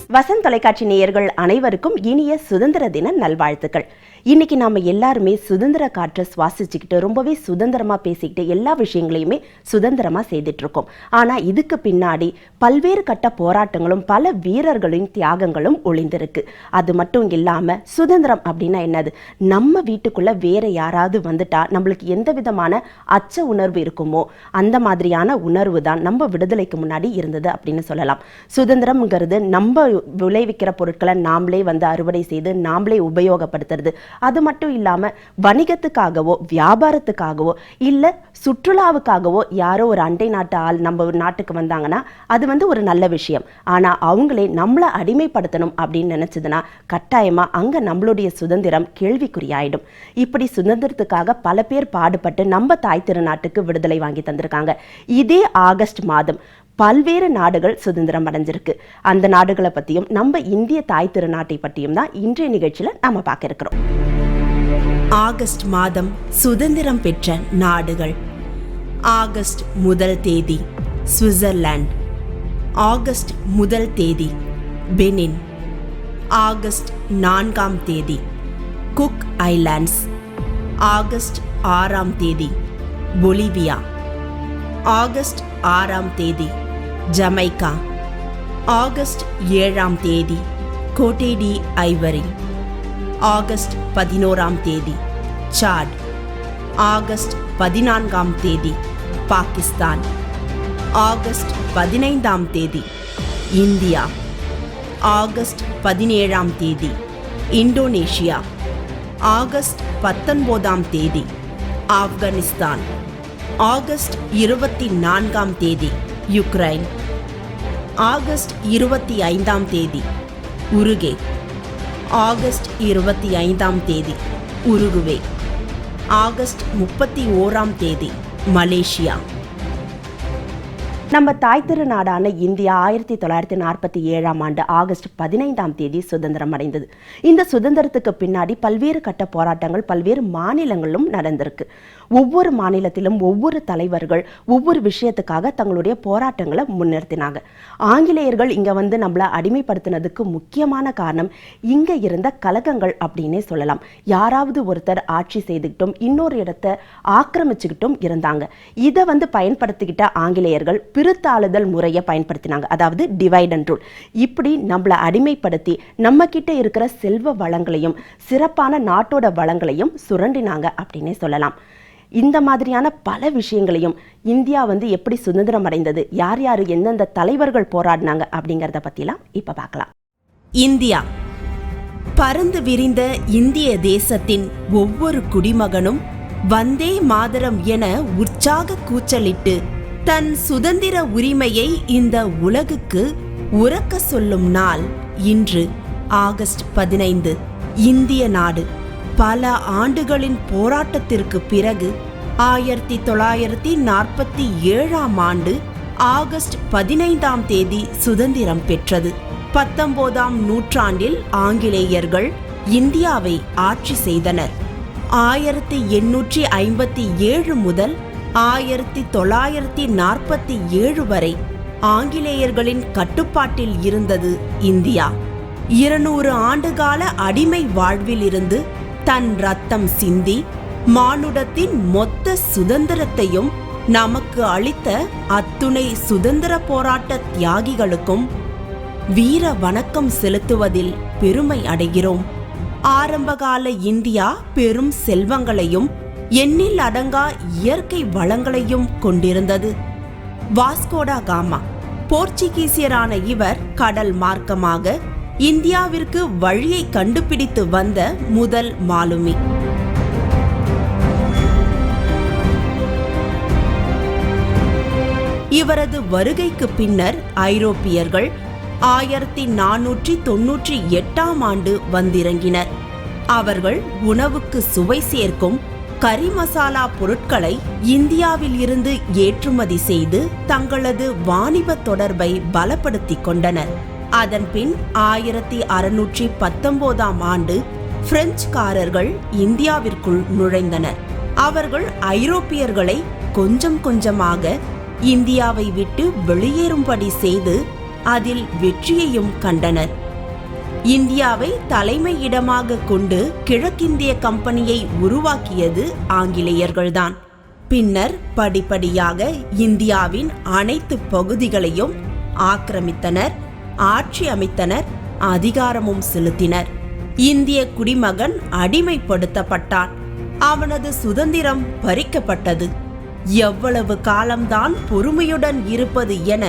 வசந்த் தொலைக்காட்சி நேயர்கள் அனைவருக்கும் இனிய சுதந்திர தின நல்வாழ்த்துக்கள். இன்னைக்கு நாம எல்லாருமே சுதந்திர காற்றை சுவாசிச்சுக்கிட்டு ரொம்பவே சுதந்திரமா பேசிக்கிட்டு எல்லா விஷயங்களையுமே சுதந்திரமா செய்துட்டு இருக்கோம். ஆனா இதுக்கு பின்னாடி பல்வேறு கட்ட போராட்டங்களும் பல வீரர்களின் தியாகங்களும் ஒளிந்திருக்கு. அது மட்டும் இல்லாம சுதந்திரம் அப்படின்னா என்னது? நம்ம வீட்டுக்குள்ள வேற யாராவது வந்துட்டா நம்மளுக்கு எந்த விதமான அச்ச உணர்வு இருக்குமோ அந்த மாதிரியான உணர்வு தான் நம்ம விடுதலைக்கு முன்னாடி இருந்தது அப்படின்னு சொல்லலாம். சுதந்திரம்ங்கிறது நம்ம விளைவிக்கிற பொருட்களை நாமளே அறுவடை செய்து நாமளே உபயோகப்படுத்துறது. அது மட்டும் இல்லாம வணிகத்துக்காகவோ வியாபாரத்துக்காகவோ இல்ல சுற்றுலாவுக்காகவோ யாரோ ஒரு அண்டை நாட்டு ஆள் நம்ம நாட்டுக்கு வந்தாங்கன்னா அது ஒரு நல்ல விஷயம். ஆனா அவங்களே நம்மளை அடிமைப்படுத்தணும் அப்படின்னு நினைச்சதுன்னா கட்டாயமா அங்க நம்மளுடைய சுதந்திரம் கேள்விக்குறியாயிடும். இப்படி சுதந்திரத்துக்காக பல பேர் பாடுபட்டு நம்ம தாய் திருநாட்டுக்கு விடுதலை வாங்கி தந்திருக்காங்க. இதே ஆகஸ்ட் மாதம் பல்வேறு நாடுகள் சுதந்திரம் அடைஞ்சிருக்கு. அந்த நாடுகளை பற்றியும் நம்ம இந்திய தாய் திருநாட்டை பற்றியும் தான் இன்றைய நிகழ்ச்சியில் நாம பார்க்க இருக்கிறோம். ஆகஸ்ட் மாதம் சுதந்திரம் பெற்ற நாடுகள். ஆகஸ்ட் 1 தேதி சுவிட்சர்லாந்து. ஆகஸ்ட் 1 தேதி பெனின். ஆகஸ்ட் 4 தேதி குக் ஐலாண்ட்ஸ். ஆகஸ்ட் 6 தேதி பொலிவியா. ஆகஸ்ட் 6 தேதி ஜமைக்கா. ஆகஸ்ட் 7 தேதி கோட்டே டி ஐவரி. ஆகஸ்ட் 11 தேதி சாட். ஆகஸ்ட் 14 தேதி பாகிஸ்தான். ஆகஸ்ட் 15 தேதி இந்தியா. ஆகஸ்ட் 17 தேதி இந்தோனேஷியா. ஆகஸ்ட் 19 தேதி ஆப்கானிஸ்தான். ஆகஸ்ட் 24 தேதி யுக்ரைன். ஆகஸ்ட் 25 தேதி உருகே. ஆகஸ்ட் 25 தேதி உருகுவே. ஆகஸ்ட் 31 தேதி மலேசியா. நம்ம தாய் திருநாடான இந்தியா 1947 ஆண்டு ஆகஸ்ட் 15 தேதி சுதந்திரம் அடைந்தது. இந்த சுதந்திரத்துக்கு பின்னாடி பல்வேறு கட்ட போராட்டங்கள் பல்வேறு மாநிலங்களிலும் நடந்திருக்கு. ஒவ்வொரு மாநிலத்திலும் ஒவ்வொரு தலைவர்கள் ஒவ்வொரு விஷயத்துக்காக தங்களுடைய போராட்டங்களை முன்னிறுத்தினாங்க. ஆங்கிலேயர்கள் இங்க நம்மளை அடிமைப்படுத்தினதுக்கு முக்கியமான காரணம் இங்க இருந்த கலகங்கள் அப்படின்னே சொல்லலாம். யாராவது ஒருத்தர் ஆட்சி செய்துக்கிட்டும் இன்னொரு இடத்தை ஆக்கிரமிச்சுக்கிட்டும் இருந்தாங்க. இதை பயன்படுத்திக்கிட்ட ஆங்கிலேயர்கள் பிரித்தாளுதல் முறையை பயன்படுத்தினாங்க. அதாவது டிவைட் அண்ட் ரூல். இப்படி நம்மளை அடிமைப்படுத்தி நம்ம கிட்ட இருக்கிற செல்வ வளங்களையும் சிறப்பான நாட்டோட வளங்களையும் சுரண்டினாங்க அப்படின்னே சொல்லலாம். இந்த மாதிரியான பல விஷயங்களையும் இந்தியா எப்படி சுதந்திரம் அடைந்தது, யார் யார் எந்தெந்த தலைவர்கள் போராடினாங்க அப்படிங்கிறத பத்திலாம் இப்ப பார்க்கலாம். இந்தியா பறந்து விரிந்த இந்திய தேசத்தின் ஒவ்வொரு குடிமகனும் வந்தே மாதரம் என உற்சாக கூச்சலிட்டு தன் சுதந்திர உரிமையை இந்த உலகுக்கு உரக்க சொல்லும் நாள் இன்று ஆகஸ்ட் 15. இந்திய நாடு பல ஆண்டுகளின் போராட்டத்திற்கு பிறகு 1947 ஆண்டு ஆகஸ்ட் 15 தேதி சுதந்திரம் பெற்றது. 19ஆம் நூற்றாண்டில் ஆங்கிலேயர்கள் இந்தியாவை ஆட்சி செய்தனர். 1857 முதல் 1947 வரை ஆங்கிலேயர்களின் கட்டுப்பாட்டில் இருந்தது இந்தியா. 200 ஆண்டுகால அடிமை வாழ்வில் இருந்து தன் ரத்தம் சிந்தி மானுடத்தின் மொத்த சுதந்திரத்தையும் நமக்கு அளித்த அத்துணை சுதந்திர போராட்ட தியாகிகளுக்கும் வீர வணக்கம் செலுத்துவதில் பெருமை அடைகிறோம். ஆரம்பகால இந்தியா பெரும் செல்வங்களையும் எண்ணில் அடங்கா இயற்கை வளங்களையும் கொண்டிருந்தது. வாஸ்கோடா காமா போர்ச்சுகீசியரான இவர் கடல் மார்க்கமாக இந்தியாவிற்கு வழியை கண்டுபிடித்து வந்த முதல் மாலுமி. இவரது வருகைக்கு பின்னர் ஐரோப்பியர்கள் 1498 ஆண்டு வந்திறங்கினர். அவர்கள் உணவுக்கு சுவை சேர்க்கும் கறி மசாலா பொருட்களை இந்தியாவில் இருந்து ஏற்றுமதி செய்து தங்களது வாணிப தொடர்பை பலப்படுத்திக் கொண்டனர். அதன்பின் 1619 ஆண்டு பிரெஞ்சுக்காரர்கள் இந்தியாவிற்குள் நுழைந்தனர். அவர்கள் ஐரோப்பியர்களை கொஞ்சம் கொஞ்சமாக இந்தியாவை விட்டு வெளியேறும்படி செய்து அதில் வெற்றியையும் கண்டனர். இந்தியாவை தலைமையிடமாக கொண்டு கிழக்கிந்திய கம்பெனியை உருவாக்கியது ஆங்கிலேயர்கள்தான். பின்னர் படிப்படியாக இந்தியாவின் அனைத்து பகுதிகளையும் ஆக்கிரமித்தனர், ஆட்சி அமைத்தனர், அதிகாரமும் செலுத்தினர். இந்திய குடிமகன் அடிமைப்படுத்தப்பட்டான். அவனது சுதந்திரம் பறிக்கப்பட்டது. எவ்வளவு காலம்தான் பொறுமையுடன் இருப்பது என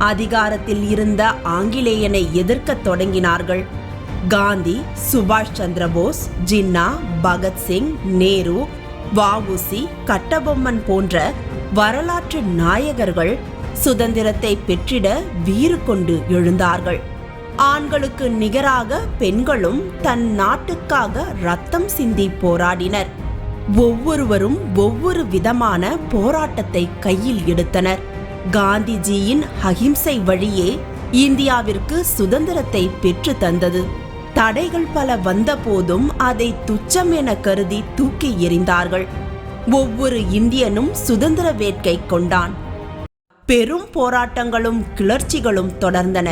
அதிகாரத்தில் இருந்த ஆங்கிலேயனை எதிர்க்கத் தொடங்கினார்கள். காந்தி, சுபாஷ் சந்திரபோஸ், ஜின்னா, பகத்சிங், நேரு, வ.உ.சி., கட்டபொம்மன் போன்ற வரலாற்று நாயகர்கள் சுதந்திரத்தை பெற்றிட வீறு கொண்டு எழுந்தார்கள். ஆண்களுக்கு நிகராக பெண்களும் தன் நாட்டுக்காக ரத்தம் சிந்தி போராடினர். ஒவ்வொருவரும் ஒவ்வொரு விதமான போராட்டத்தை கையில் எடுத்தனர். காந்திஜியின் அஹிம்சை வழியே இந்தியாவிற்கு சுதந்திரத்தை பெற்று தந்தது. தடைகள் பல வந்த போதும் அதை துச்சம் என கருதி தூக்கி எறிந்தார்கள். ஒவ்வொரு இந்தியனும் சுதந்திர வேட்கை கொண்டான். பெரும் போராட்டங்களும் கிளர்ச்சிகளும் தொடர்ந்தன.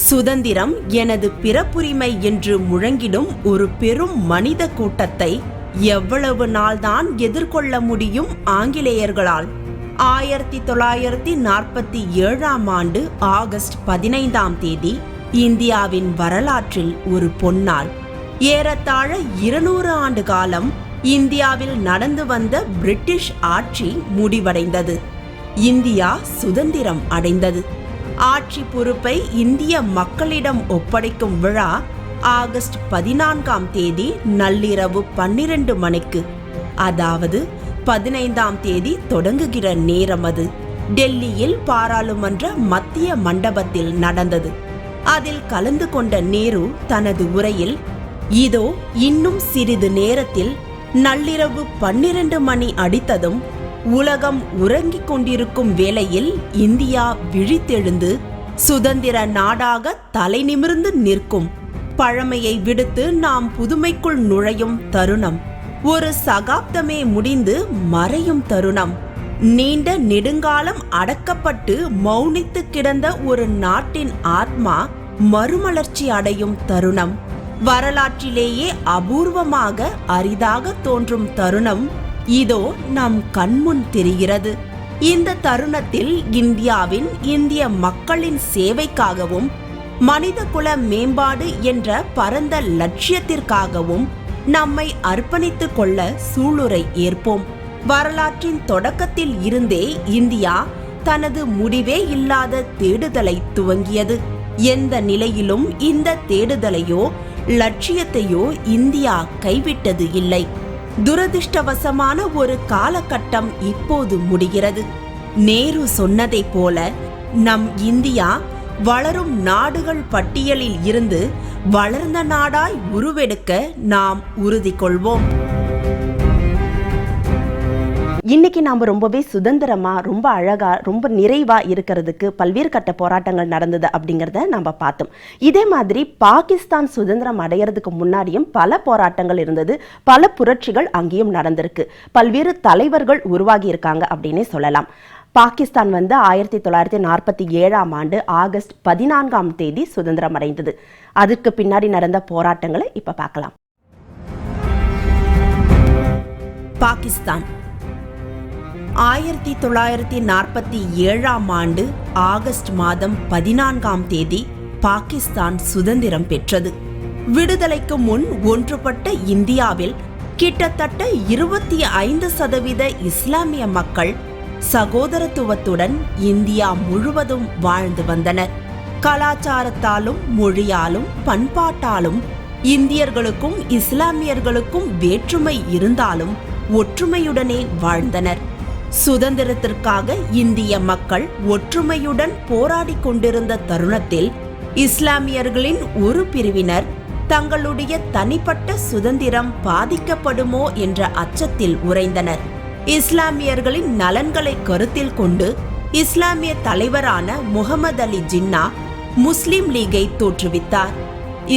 சுதந்திரம் எனது பிறப்புரிமை என்று முழங்கிடும் ஒரு பெரும் மனித கூட்டத்தை எவ்வளவு நாள்தான் எதிர்கொள்ள முடியும் ஆங்கிலேயர்களால்? 1947 ஆகஸ்ட் 15 இந்தியாவின் வரலாற்றில் ஒரு பொன்னாள். ஏறத்தாழ 200 ஆண்டு காலம் இந்தியாவில் நடந்து வந்த பிரிட்டிஷ் ஆட்சி முடிவடைந்தது. இந்தியா சுதந்திரம் அடைந்தது. ஆட்சி பொறுப்பை இந்திய மக்களிடம் ஒப்படைக்கும் விழா ஆகஸ்ட் 14 நள்ளிரவு 12 மணிக்கு, அதாவது 15 தொடங்குகிற நேரம் அது டெல்லியில் பாராளுமன்ற மத்திய மண்டபத்தில் நடந்தது. அதில் கலந்து கொண்ட நேரு தனது உரையில், இதோ இன்னும் சிறிது நேரத்தில் நள்ளிரவு 12 மணி அடித்ததும் உலகம் உறங்கிக் கொண்டிருக்கும் வேளையில் இந்தியா விழித்தெழுந்து சுதந்திர நாடாக தலை நிமிர்ந்து நிற்கும். பழமையை விடுத்து நாம் புதுமைக்குள் நுழையும் தருணம். ஒரு சகாப்தமே முடிந்து மறையும் தருணம். நீண்ட நெடுங்காலம் அடக்கப்பட்டு மௌனித்து கிடந்த ஒரு நாட்டின் ஆத்மா மறுமலர்ச்சி அடையும் தருணம். வரலாற்றிலேயே அபூர்வமாக அரிதாக தோன்றும் தருணம் இதோ நம் கண்முன் தெரிகிறது. இந்த தருணத்தில் இந்திய மக்களின் சேவைக்காகவும் மனிதகுல மேம்பாடு என்ற பரந்த லட்சியத்திற்காகவும் நம்மை அர்ப்பணித்துக் கொள்ள சூளுரை ஏற்போம். வரலாற்றின் தொடக்கத்தில் இருந்தே இந்தியா தனது முடிவே இல்லாத தேடுதலை துவங்கியது. எந்த நிலையிலும் இந்த தேடுதலையோ லட்சியத்தையோ இந்தியா கைவிட்டது இல்லை. துரதிர்ஷ்டவசமான ஒரு காலகட்டம் இப்போது முடிகிறது. நேரு சொன்னதைப் போல நம் இந்தியா வளரும் நாடுகள் பட்டியலில் இருந்து வளர்ந்த நாடாய் உருவெடுக்க நாம் உறுதி கொள்வோம். இன்னைக்கு நாம் ரொம்பவே சுதந்திரமா, ரொம்ப அழகா, ரொம்ப நிறைவா இருக்கிறதுக்கு பல்வேறு கட்ட போராட்டங்கள் நடந்தது அப்படிங்கிறத நம்ம பார்த்தோம். இதே மாதிரி பாகிஸ்தான் சுதந்திரம் அடையிறதுக்கு முன்னாடியும் பல போராட்டங்கள் இருந்தது, பல புரட்சிகள் அங்கேயும் நடந்திருக்கு, பல்வேறு தலைவர்கள் உருவாகி இருக்காங்க அப்படின்னே சொல்லலாம். பாகிஸ்தான் 1947 ஆகஸ்ட் 14 சுதந்திரம் அடைந்தது. அதுக்கு பின்னாடி நடந்த போராட்டங்களை இப்ப பார்க்கலாம். பாகிஸ்தான் 1947 ஆகஸ்ட் 14 பாகிஸ்தான் சுதந்திரம் பெற்றது. விடுதலைக்கு முன் ஒன்றுபட்ட இந்தியாவில் கிட்டத்தட்ட 25% இஸ்லாமிய மக்கள் சகோதரத்துவத்துடன் இந்தியா முழுவதும் வாழ்ந்து வந்தனர். கலாச்சாரத்தாலும் மொழியாலும் பண்பாட்டாலும் இந்தியர்களுக்கும் இஸ்லாமியர்களுக்கும் வேற்றுமை இருந்தாலும் ஒற்றுமையுடனே வாழ்ந்தனர். சுதந்திரத்திற்காக இந்திய மக்கள் ஒற்றுமையுடன் போராடி கொண்டிருந்த தருணத்தில் இஸ்லாமியர்களின் ஒரு பிரிவினர் தங்களுடைய தனிப்பட்ட சுதந்திரம் பாதிக்கப்படுமோ என்ற அச்சத்தில் உறைந்தனர். இஸ்லாமியர்களின் நலன்களை கருத்தில் கொண்டு இஸ்லாமிய தலைவரான முகமது அலி ஜின்னா முஸ்லிம் லீகை தோற்றுவித்தார்.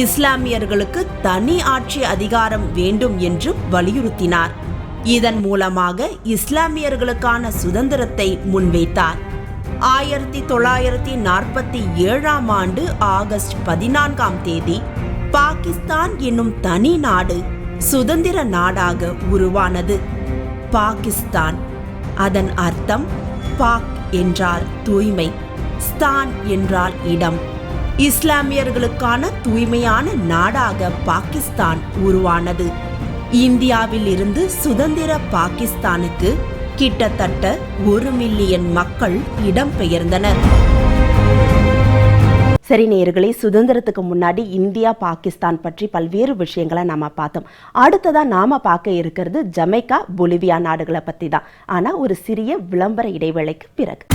இஸ்லாமியர்களுக்கு தனி ஆட்சி அதிகாரம் வேண்டும் என்று வலியுறுத்தினார். இதன் மூலமாக இஸ்லாமியர்களுக்கான சுதந்திரத்தை முன்வைத்தார். 1947 ஆகஸ்ட் 14 பாகிஸ்தான் என்னும் தனி நாடு சுதந்திர நாடாக உருவானது. பாகிஸ்தான், அதன் அர்த்தம் பாக் என்றால் தூய்மை, ஸ்தான் என்றால் இடம். இஸ்லாமியர்களுக்கான தூய்மையான நாடாக பாகிஸ்தான் உருவானது. இந்தியாவில் இருந்து சுதந்திர பாகிஸ்தானுக்கு கிட்டத்தட்ட 1 மில்லியன் மக்கள் இடம்பெயர்ந்தனர். சரி நேயர்களே, சுதந்திரத்துக்கு முன்னாடி இந்தியா பாகிஸ்தான் பற்றி பல்வேறு விஷயங்களை நாம பார்த்தோம். அடுத்ததா நாம பார்க்க இருக்கிறது ஜமைக்கா, பொலிவியா நாடுகளை பத்தி தான். ஆனா ஒரு சிறிய விளம்பர இடைவேளைக்கு பிறகு.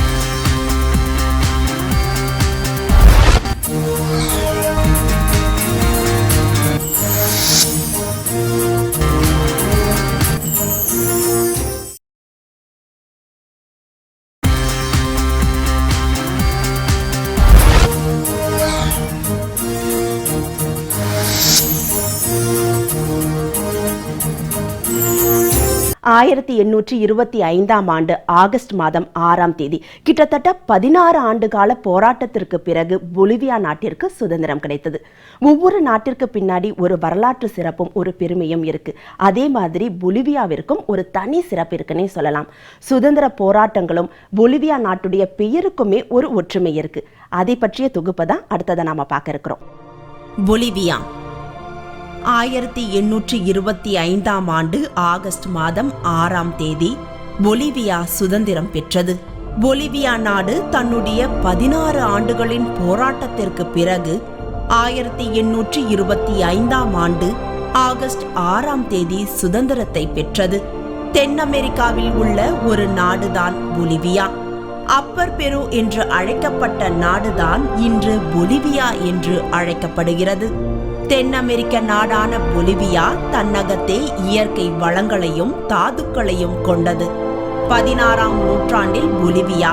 ஆயிரத்தி 1825 ஆண்டு ஆகஸ்ட் மாதம் 6ஆம் தேதி கிட்டத்தட்ட 16 ஆண்டு கால போராட்டத்திற்கு பிறகு பொலிவியா நாட்டிற்கு சுதந்திரம் கிடைத்தது. ஒவ்வொரு நாட்டிற்கு பின்னாடி ஒரு வரலாற்று சிறப்பும் ஒரு பெருமையும் இருக்கு. அதே மாதிரி பொலிவியாவிற்கும் ஒரு தனி சிறப்பு இருக்குன்னே சொல்லலாம். சுதந்திர போராட்டங்களும் பொலிவியா நாட்டுடைய பெயருக்குமே ஒரு ஒற்றுமை இருக்கு. அதை பற்றிய தொகுப்பை தான் அடுத்ததை நாம பார்க்க இருக்கிறோம். பொலிவியா 1825 ஆண்டு ஆகஸ்ட் மாதம் 6ஆம் தேதி பொலிவியா சுதந்திரம் பெற்றது. பொலிவியா நாடு தன்னுடைய 16 ஆண்டுகளின் போராட்டத்திற்கு பிறகு 1825 ஆண்டு ஆகஸ்ட் 6ஆம் தேதி சுதந்திரத்தை பெற்றது. தென் அமெரிக்காவில் உள்ள ஒரு நாடுதான் பொலிவியா. அப்பர் பெரு என்று அழைக்கப்பட்ட நாடுதான் இன்று பொலிவியா என்று அழைக்கப்படுகிறது. தென் அமெரிக்க நாடான பொலிவியா தன்னகத்தே இயற்கை வளங்களையும் தாதுக்களையும் கொண்டது. 16ஆம் நூற்றாண்டில் பொலிவியா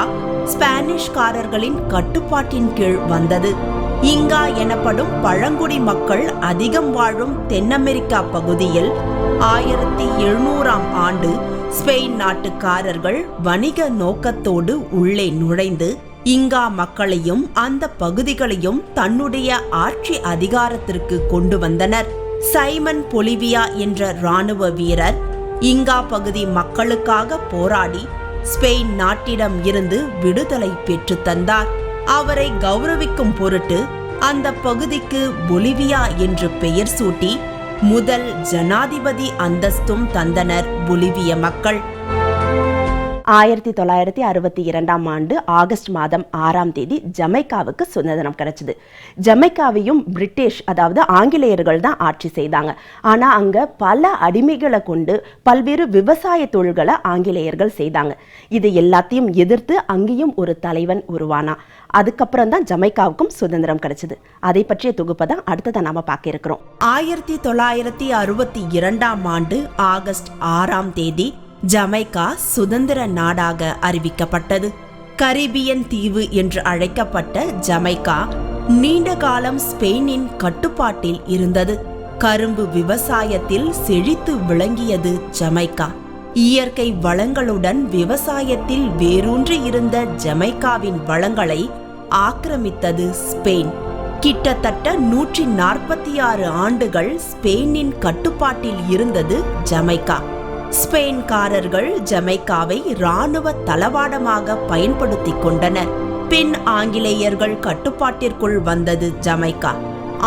ஸ்பானிஷ்காரர்களின் கட்டுப்பாட்டின் கீழ் வந்தது. இங்கா எனப்படும் பழங்குடி மக்கள் அதிகம் வாழும் தென் அமெரிக்கா பகுதியில் 1700ஆம் ஆண்டு ஸ்பெயின் நாட்டுக்காரர்கள் வணிக நோக்கத்தோடு உள்ளே நுழைந்து இங்கா மக்களையும் அந்த பகுதிகளையும் தன்னுடைய ஆட்சி அதிகாரத்திற்கு கொண்டு வந்தனர். சைமன் பொலிவியா என்ற இராணுவ வீரர் இங்கா பகுதி மக்களுக்காக போராடி ஸ்பெயின் நாட்டிடம் இருந்து விடுதலை பெற்று தந்தார். அவரை கௌரவிக்கும் பொருட்டு அந்த பகுதிக்கு பொலிவியா என்று பெயர் சூட்டி முதல் ஜனாதிபதி அந்தஸ்தும் தந்தனர் பொலிவிய மக்கள். 1962ஆம் ஆண்டு ஆகஸ்ட் மாதம் 6ஆம் தேதி ஜமைக்காவுக்கு சுதந்திரம் கிடைச்சது. ஜமைக்காவையும் பிரிட்டிஷ், அதாவது ஆங்கிலேயர்கள் தான் ஆட்சி செய்தாங்க. ஆனா அங்க பல அடிமைகளை கொண்டு பல்வேறு விவசாய தொழில்களை ஆங்கிலேயர்கள் செய்தாங்க. இது எல்லாத்தையும் எதிர்த்து அங்கேயும் ஒரு தலைவன் உருவானா. அதுக்கப்புறம் தான் ஜமைக்காவுக்கும் சுதந்திரம் கிடைச்சது. அதை பற்றிய தொகுப்பை தான் அடுத்ததை நாம பார்க்க இருக்கிறோம். 1962ஆம் ஆண்டு ஆகஸ்ட் 6ஆம் தேதி ஜமைக்கா சுதந்திர நாடாக அறிவிக்கப்பட்டது. கரீபியன் தீவு என்று அழைக்கப்பட்ட ஜமைக்கா நீண்ட காலம் ஸ்பெயினின் கட்டுப்பாட்டில் இருந்தது. கரும்பு விவசாயத்தில் செழித்து விளங்கியது ஜமைக்கா. இயற்கை வளங்களுடன் விவசாயத்தில் வேரூன்றி இருந்த ஜமைக்காவின் வளங்களை ஆக்கிரமித்தது ஸ்பெயின். கிட்டத்தட்ட 146 ஆண்டுகள் ஸ்பெயினின் கட்டுப்பாட்டில் இருந்தது ஜமைக்கா. ஸ்பெயின்காரர்கள் ஜமைக்காவை இராணுவ தளவாடமாக பயன்படுத்திக் கொண்டனர். பின் ஆங்கிலேயர்கள் கட்டுப்பாட்டிற்குள் வந்தது ஜமைக்கா.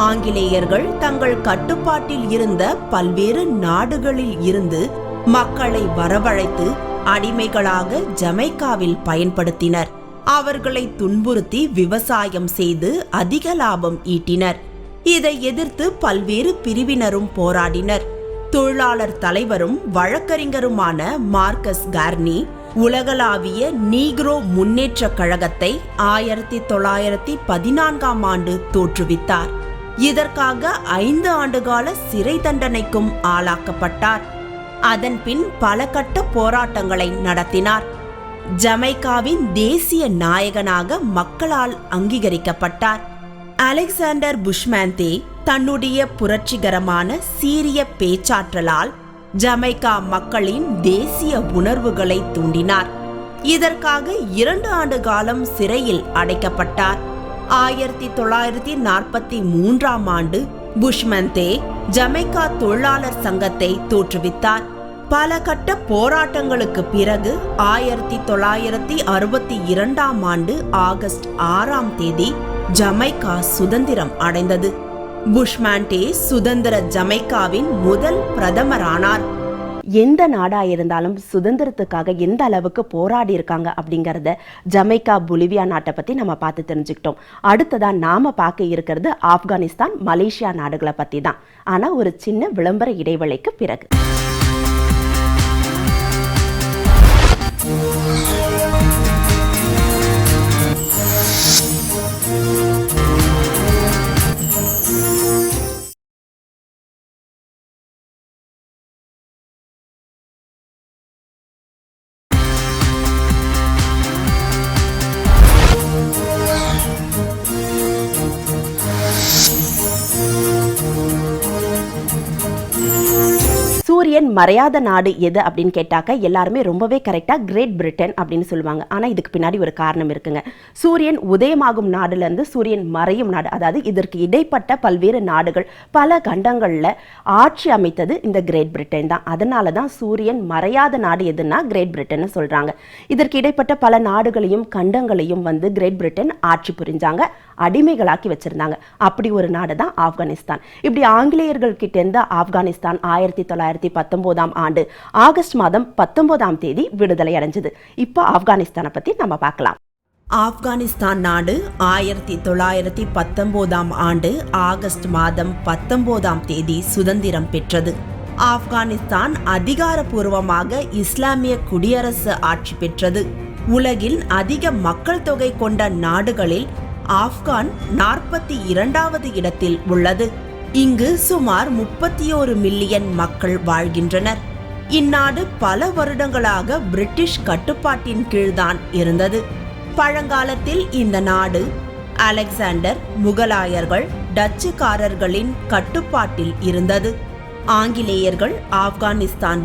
ஆங்கிலேயர்கள் தங்கள் கட்டுப்பாட்டில் இருந்த பல்வேறு நாடுகளில் இருந்து மக்களை வரவழைத்து அடிமைகளாக ஜமைக்காவில் பயன்படுத்தினர். அவர்களை துன்புறுத்தி விவசாயம் செய்து அதிக லாபம் ஈட்டினர். இதை எதிர்த்து பல்வேறு பிரிவினரும் போராடினர். தொழிலாளர் தலைவரும் வழக்கறிஞருமான மார்க்கஸ் கார்னி உலகளாவிய நீக்ரோ முன்னேற்ற கழகத்தை 1914ஆம் ஆண்டு தோற்றுவித்தார். இதற்காக 5 ஆண்டுகால சிறை தண்டனைக்கும் ஆளாக்கப்பட்டார். அதன் பின் பல கட்ட போராட்டங்களை நடத்தினார். ஜமைக்காவின் தேசிய நாயகனாக மக்களால் அங்கீகரிக்கப்பட்டார். அலெக்சாண்டர் புஷ்மாந்தே தன்னுடைய புரட்சிகரமான சீரிய பேச்சாற்றலால் ஜமைக்கா மக்களின் தேசிய உணர்வுகளை தூண்டினார். இதற்காக 2 ஆண்டு காலம் சிறையில் அடைக்கப்பட்டார். 1943ஆம் ஆண்டு புஷ்மந்தே ஜமைக்கா தொழிலாளர் சங்கத்தை தோற்றுவித்தார். பல கட்ட போராட்டங்களுக்கு பிறகு 1962 ஆகஸ்ட் 6 ஜமைக்கா சுதந்திரம் அடைந்தது. புஷ்மந்தே சுதந்திர ஜமைக்காவின் முதல் பிரதமரானார். எந்த நாடா இருந்தாலும் சுதந்திரத்துக்காக எந்த அளவுக்கு போராடி இருக்காங்க அப்படிங்கறத ஜமைக்கா பொலிவியா நாட்டை பத்தி நம்ம பார்த்து தெரிஞ்சுக்கிட்டோம். அடுத்ததா நாம பார்க்க இருக்கிறது ஆப்கானிஸ்தான், மலேசியா நாடுகளை பத்தி தான். ஆனா ஒரு சின்ன விளம்பர இடைவேளைக்கு பிறகு. சூரியன் மறையாத நாடு எது அப்படின்னு கேட்டாக்க எல்லாருமே ரொம்பவே கரெக்டா கிரேட் பிரிட்டன் அப்படின்னு சொல்லுவாங்க. ஆனா இதுக்கு பின்னாடி ஒரு காரணம் இருக்குங்க. சூரியன் உதயமாகும் நாடுல இருந்து சூரியன் மறையும் நாடு, அதாவது இதற்கு இடைப்பட்ட பல்வேறு நாடுகள் பல கண்டங்கள்ல ஆட்சி அமைத்தது இந்த கிரேட் பிரிட்டன் தான். அதனாலதான் சூரியன் மறையாத நாடு எதுன்னா கிரேட் பிரிட்டன் சொல்றாங்க. இதற்கு இடைப்பட்ட பல நாடுகளையும் கண்டங்களையும் கிரேட் பிரிட்டன் ஆட்சி புரிஞ்சாங்க, அடிமைகளாக்கி வச்சிருந்தாங்க. அப்படி ஒரு நாடு தான் ஆப்கானிஸ்தான். இப்படி ஆங்கிலேயர்கள் கிட்ட இருந்து ஆப்கானிஸ்தான் 1919 ஆகஸ்ட் 19 விடுதலை அடைஞ்சது. இப்போ ஆப்கானிஸ்தானை பத்தி நம்ம பார்க்கலாம். ஆப்கானிஸ்தான் நாடு 1919 ஆகஸ்ட் 19 சுதந்திரம் பெற்றது. ஆப்கானிஸ்தான் அதிகாரப்பூர்வமாக இஸ்லாமிய குடியரசு ஆட்சி பெற்றது. உலகில் அதிக மக்கள் தொகை கொண்ட நாடுகளில் ஆப்கான் 42வது இடத்தில் உள்ளது. இங்கு சுமார் 31 மில்லியன் மக்கள் வாழ்கின்றனர். இந்நாடு பல வருடங்களாக பிரிட்டிஷ் கட்டுப்பாட்டின் கீழ்தான் இருந்தது. பழங்காலத்தில் இந்த நாடு அலெக்சாண்டர், முகலாயர்கள், டச்சுக்காரர்களின் கட்டுப்பாட்டில் இருந்தது. ஆங்கிலேயர்கள் ஆப்கானிஸ்தான்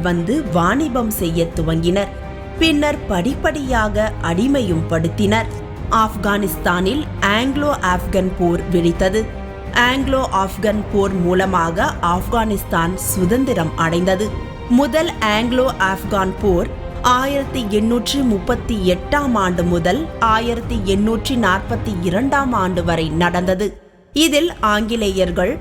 வாணிபம் செய்ய துவங்கினர். பின்னர் படிப்படியாக அடிமையும் படுத்தினர். ஆப்கானிஸ்தானில் ஆங்கிலோ ஆப்கன் போர் வெடித்தது. ஆங்கிலோ ஆப்கன் போர் மூலமாக ஆப்கானிஸ்தான் சுதந்திரம் அடைந்தது. முதல் ஆங்கிலோ ஆப்கான் போர் 1838 முதல் 1842 வரை நடந்தது. இதில் ஆங்கிலேயர்கள்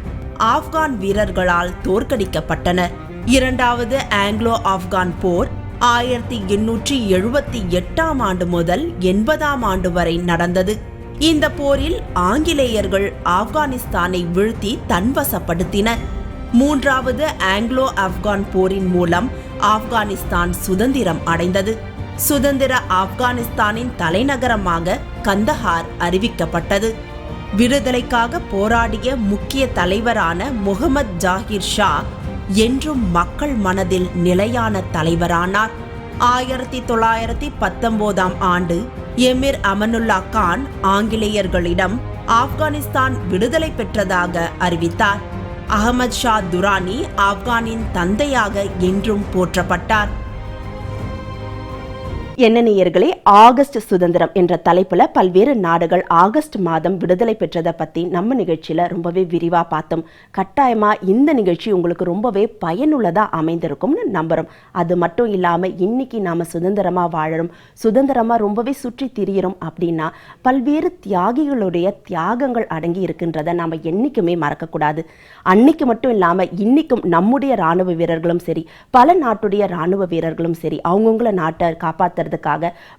ஆப்கான் வீரர்களால் தோற்கடிக்கப்பட்டனர். இரண்டாவது ஆங்கிலோ ஆப்கான் போர் 1878 முதல் 80 வரை நடந்தது. இந்த போரில் ஆங்கிலேயர்கள் ஆப்கானிஸ்தானை வீழ்த்தி தன்வசப்படுத்தினர். மூன்றாவது ஆங்கிலோ ஆப்கான் போரின் மூலம் ஆப்கானிஸ்தான் சுதந்திரம் அடைந்தது. சுதந்திர ஆப்கானிஸ்தானின் தலைநகரமாக கந்தஹார் அறிவிக்கப்பட்டது. விடுதலைக்காக போராடிய முக்கிய தலைவரான முகமது ஜாகிர் ஷா என்றும் மக்கள் மனதில் நிலையான தலைவரானார். 1919 எமிர் அமனுல்லா கான் ஆங்கிலேயர்களிடம் ஆப்கானிஸ்தான் விடுதலை பெற்றதாக அறிவித்தார். அகமது ஷா துரானி ஆப்கானின் தந்தையாக என்றும் போற்றப்பட்டார். என்ன நேயர்களே, ஆகஸ்ட் சுதந்திரம் என்ற தலைப்புல பல்வேறு நாடுகள் ஆகஸ்ட் மாதம் விடுதலை பெற்றதை பத்தி நம்ம நிகழ்ச்சியில ரொம்பவே விரிவா பார்த்தோம். கட்டாயமா இந்த நிகழ்ச்சி உங்களுக்கு ரொம்பவே பயனுள்ளதா அமைந்திருக்கும்னு நம்புறோம். அது மட்டும் இல்லாம இன்னைக்கு நாம சுதந்திரமா வாழறோம், சுதந்திரமா ரொம்பவே சுற்றி திரியிறோம் அப்படின்னா பல்வேறு தியாகிகளுடைய தியாகங்கள் அடங்கி இருக்கின்றத நாம என்னைக்குமே மறக்க கூடாது. அன்னைக்கு மட்டும் இல்லாம இன்னைக்கும் நம்முடைய ராணுவ வீரர்களும் சரி, பல நாட்டுடைய ராணுவ வீரர்களும் சரி, அவங்கவுங்கள நாட்டை காப்பாற்ற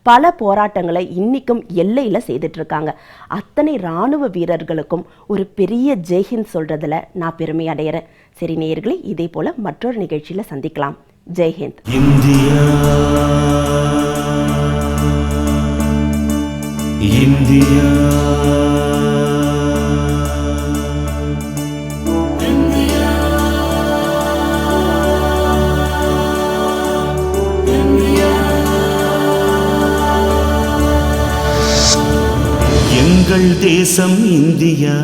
பல போராட்டங்களை இன்னைக்கும் எல்லையில செய்துட்டு இருக்காங்க. அத்தனை ராணுவ வீரர்களுக்கும் ஒரு பெரிய ஜெய்ஹிந்த் சொல்றதுல நான் பெருமை அடைகிறேன். சரி நேயர்களே, இதே போல மற்றொரு நிகழ்ச்சியில சந்திக்கலாம். ஜெய்ஹிந்த். இந்தியா எங்கள் தேசம் இந்தியா.